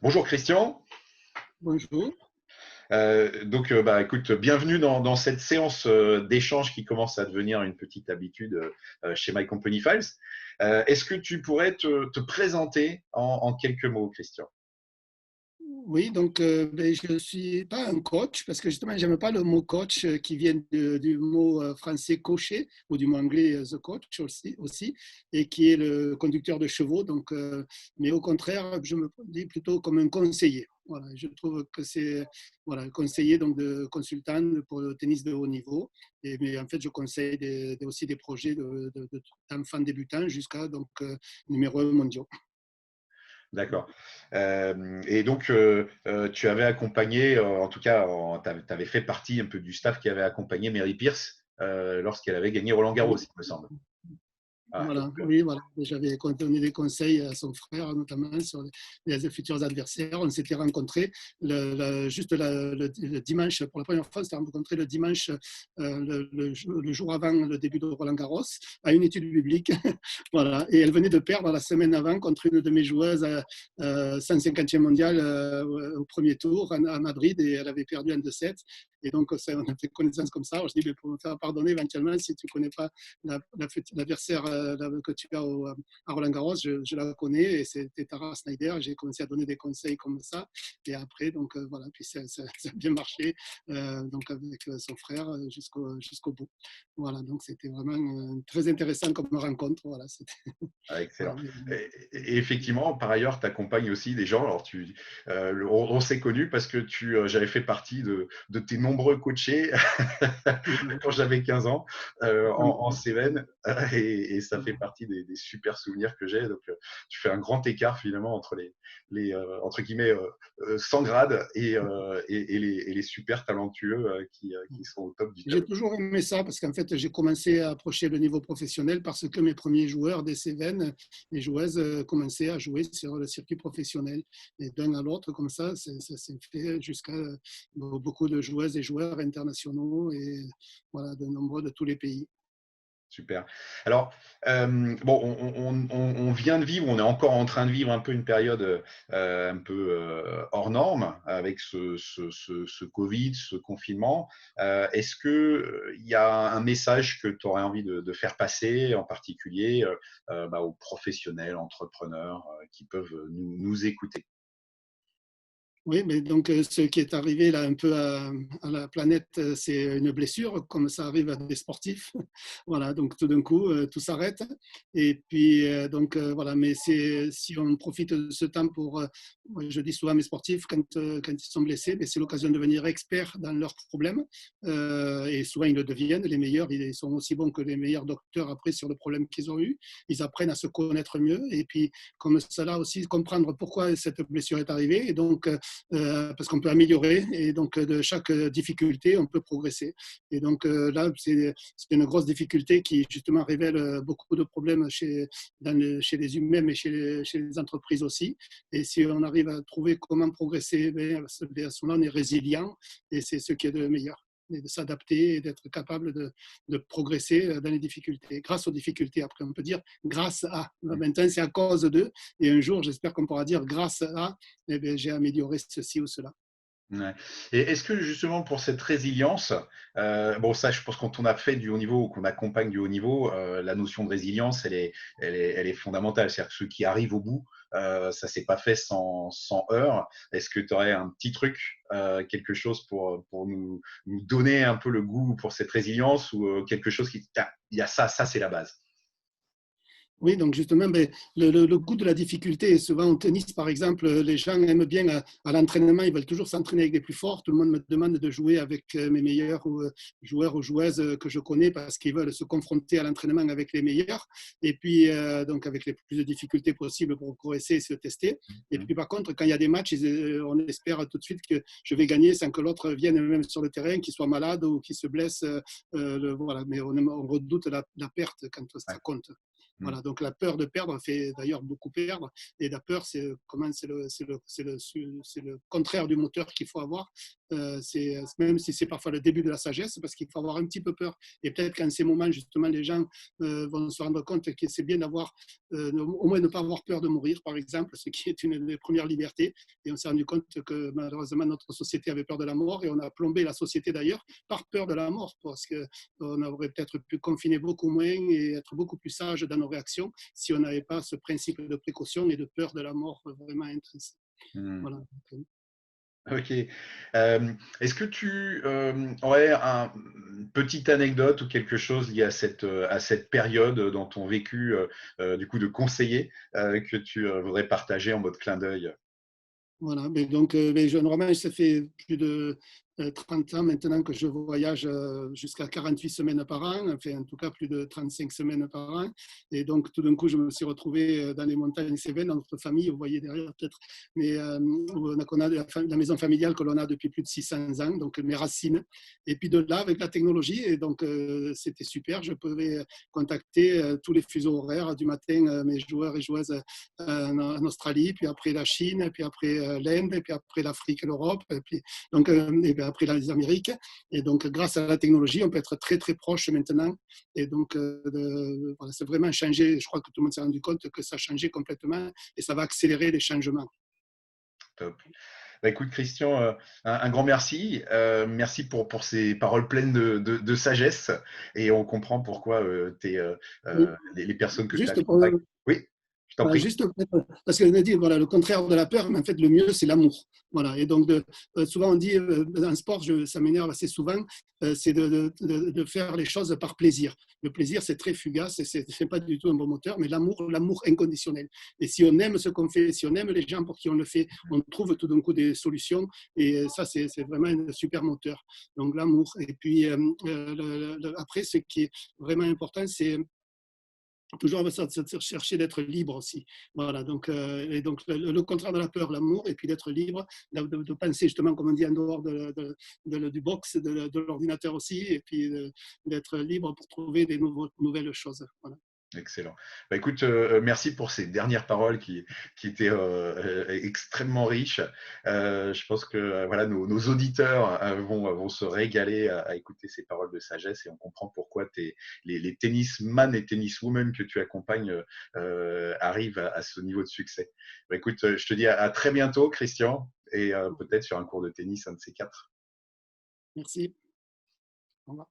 Bonjour Christian. Bonjour. Écoute, bienvenue dans cette séance d'échange qui commence à devenir une petite habitude chez My Company Files. Est-ce que tu pourrais te présenter en quelques mots, Christian? Oui, donc je ne suis pas un coach parce que justement, j'aime pas le mot coach qui vient du mot français cocher ou du mot anglais the coach aussi et qui est le conducteur de chevaux. Mais au contraire, je me dis plutôt comme un conseiller. Voilà, je trouve que c'est voilà, conseiller donc de consultant pour le tennis de haut niveau. Mais en fait, je conseille aussi des projets d'enfants débutants jusqu'à numéro 1 mondiaux. D'accord. Tu avais accompagné, en tout cas, tu avais fait partie un peu du staff qui avait accompagné Mary Pierce lorsqu'elle avait gagné Roland Garros, il me semble. Ah, Voilà, oui, voilà. J'avais donné des conseils à son frère, notamment sur les futurs adversaires. On s'était rencontrés le dimanche, pour la première fois, on s'était rencontrés le dimanche, le jour avant le début de Roland Garros, à une étude publique. Voilà. Et elle venait de perdre la semaine avant contre une de mes joueuses 150e mondiale au premier tour à Madrid, et elle avait perdu en 2-7. Et donc, on a fait connaissance comme ça. Alors, je dis, mais pour me faire pardonner éventuellement, si tu ne connais pas l'adversaire que tu as à Roland Garros, je la connais, et c'était Tara Snyder. J'ai commencé à donner des conseils comme ça. Et après, voilà, puis ça a bien marché donc avec son frère jusqu'au bout. Voilà, donc c'était vraiment très intéressant comme rencontre. Voilà, Ah, excellent. voilà. Et effectivement, par ailleurs, tu accompagnes aussi des gens. Alors, on s'est connus parce que j'avais fait partie de tes nombreux coachés quand j'avais 15 ans en Cévennes et ça fait partie des super souvenirs que j'ai. Donc, tu fais un grand écart finalement entre entre guillemets 100 grades et les super talentueux qui sont au top du J'ai tableau. toujours aimé ça parce qu'en fait, j'ai commencé à approcher le niveau professionnel parce que mes premiers joueurs des Cévennes, les joueuses, commençaient à jouer sur le circuit professionnel. Et d'un à l'autre, comme ça s'est fait jusqu'à beaucoup de joueuses et joueurs internationaux et voilà, de nombreux de tous les pays. Super. Alors, on vient de vivre, on est encore en train de vivre un peu une période un peu hors norme avec ce Covid, ce confinement. Est-ce qu'il y a un message que tu aurais envie de faire passer, en particulier aux professionnels, entrepreneurs qui peuvent nous écouter? Oui, mais donc ce qui est arrivé là un peu à la planète, c'est une blessure, comme ça arrive à des sportifs. Voilà, donc tout d'un coup, tout s'arrête. Et puis, voilà, mais si on profite de ce temps pour, moi, je dis souvent à mes sportifs, quand ils sont blessés, mais c'est l'occasion de devenir experts dans leurs problèmes. Et souvent, ils le deviennent, les meilleurs, ils sont aussi bons que les meilleurs docteurs après sur le problème qu'ils ont eu. Ils apprennent à se connaître mieux. Et puis, comme cela aussi, comprendre pourquoi cette blessure est arrivée. Et donc, parce qu'on peut améliorer, et donc de chaque difficulté, on peut progresser. Et donc là, c'est une grosse difficulté qui justement révèle beaucoup de problèmes chez les humains, mais chez les entreprises aussi. Et si on arrive à trouver comment progresser, à ce moment-là, on est résilient, et c'est ce qui est le meilleur, et de s'adapter et d'être capable de progresser dans les difficultés, grâce aux difficultés. Après, on peut dire grâce à. Maintenant, c'est à cause d'eux. Et un jour, j'espère qu'on pourra dire grâce à, eh bien, j'ai amélioré ceci ou cela. Ouais. Et est-ce que justement pour cette résilience, bon ça je pense quand on a fait du haut niveau ou qu'on accompagne du haut niveau, la notion de résilience elle est fondamentale. C'est-à-dire que ceux qui arrivent au bout, ça s'est pas fait sans heurts. Est-ce que tu aurais un petit truc, quelque chose pour nous donner un peu le goût pour cette résilience ou quelque chose qui, ah, il y a ça c'est la base. Oui, donc justement, ben, le coût de la difficulté, souvent au tennis, par exemple, les gens aiment bien à l'entraînement, ils veulent toujours s'entraîner avec des plus forts. Tout le monde me demande de jouer avec mes meilleurs joueurs ou joueuses que je connais parce qu'ils veulent se confronter à l'entraînement avec les meilleurs. Et puis, donc, avec les plus de difficultés possibles pour progresser et se tester. Et puis, par contre, quand il y a des matchs, on espère tout de suite que je vais gagner sans que l'autre vienne même sur le terrain, qu'il soit malade ou qu'il se blesse. Voilà. Mais on redoute la perte quand ça Ouais. compte. Mm. Voilà, donc la peur de perdre fait d'ailleurs beaucoup perdre. Et la peur, c'est le contraire du moteur qu'il faut avoir. Même si c'est parfois le début de la sagesse, parce qu'il faut avoir un petit peu peur. Et peut-être qu'en ces moments, justement, les gens vont se rendre compte que c'est bien d'avoir, au moins ne pas avoir peur de mourir, par exemple, ce qui est une des premières libertés. Et on s'est rendu compte que malheureusement, notre société avait peur de la mort et on a plombé la société d'ailleurs par peur de la mort, parce qu'on aurait peut-être pu confiner beaucoup moins et être beaucoup plus sage dans nos réactions si on n'avait pas ce principe de précaution et de peur de la mort vraiment intrinsèque. Mm. Voilà. Ok. Est-ce que tu aurais une petite anecdote ou quelque chose lié à cette période dans ton vécu du coup de conseiller que tu voudrais partager en mode clin d'œil? Voilà, mais donc, normalement, ça fait plus de 30 ans maintenant que je voyage jusqu'à 48 semaines par an, enfin, en tout cas plus de 35 semaines par an. Et donc, tout d'un coup, je me suis retrouvé dans les montagnes Cévennes, dans notre famille, vous voyez derrière peut-être, mais on a la maison familiale que l'on a depuis plus de 600 ans, donc mes racines. Et puis de là, avec la technologie, et donc c'était super, je pouvais contacter tous les fuseaux horaires du matin, mes joueurs et joueuses en Australie, puis après la Chine, puis après l'Inde, puis après l'Afrique et l'Europe, et puis donc, et puis après les Amériques. Et donc, grâce à la technologie, on peut être très très proche maintenant. Et donc, voilà, c'est vraiment changé. Je crois que tout le monde s'est rendu compte que ça a changé complètement et ça va accélérer les changements. Top. Bah, écoute, Christian, un grand merci. Merci pour ces paroles pleines de sagesse. Et on comprend pourquoi les personnes que tu Juste pour, accompagnes. Oui, je t'en voilà, prie. juste parce que dit voilà, le contraire de la peur, mais en fait le mieux c'est l'amour. Voilà. Et donc souvent on dit dans le sport, ça m'énerve assez souvent, c'est de faire les choses par plaisir. Le plaisir c'est très fugace, et c'est pas du tout un bon moteur, mais l'amour inconditionnel. Et si on aime ce qu'on fait, si on aime les gens pour qui on le fait, on trouve tout d'un coup des solutions. Et ça c'est vraiment un super moteur. Donc l'amour. Et puis après ce qui est vraiment important, c'est toujours chercher d'être libre aussi. Voilà, donc, et donc le contraire de la peur, l'amour, et puis d'être libre, de penser justement, comme on dit, en dehors du box, de l'ordinateur aussi, et puis d'être libre pour trouver des nouvelles choses. Voilà. Excellent. Bah, écoute, merci pour ces dernières paroles qui étaient extrêmement riches. Je pense que voilà, nos auditeurs vont se régaler à écouter ces paroles de sagesse et on comprend pourquoi les tennisman et tenniswomen que tu accompagnes arrivent à ce niveau de succès. Bah, écoute, je te dis à très bientôt, Christian, et peut-être sur un cours de tennis, un de ces quatre. Merci. Au revoir.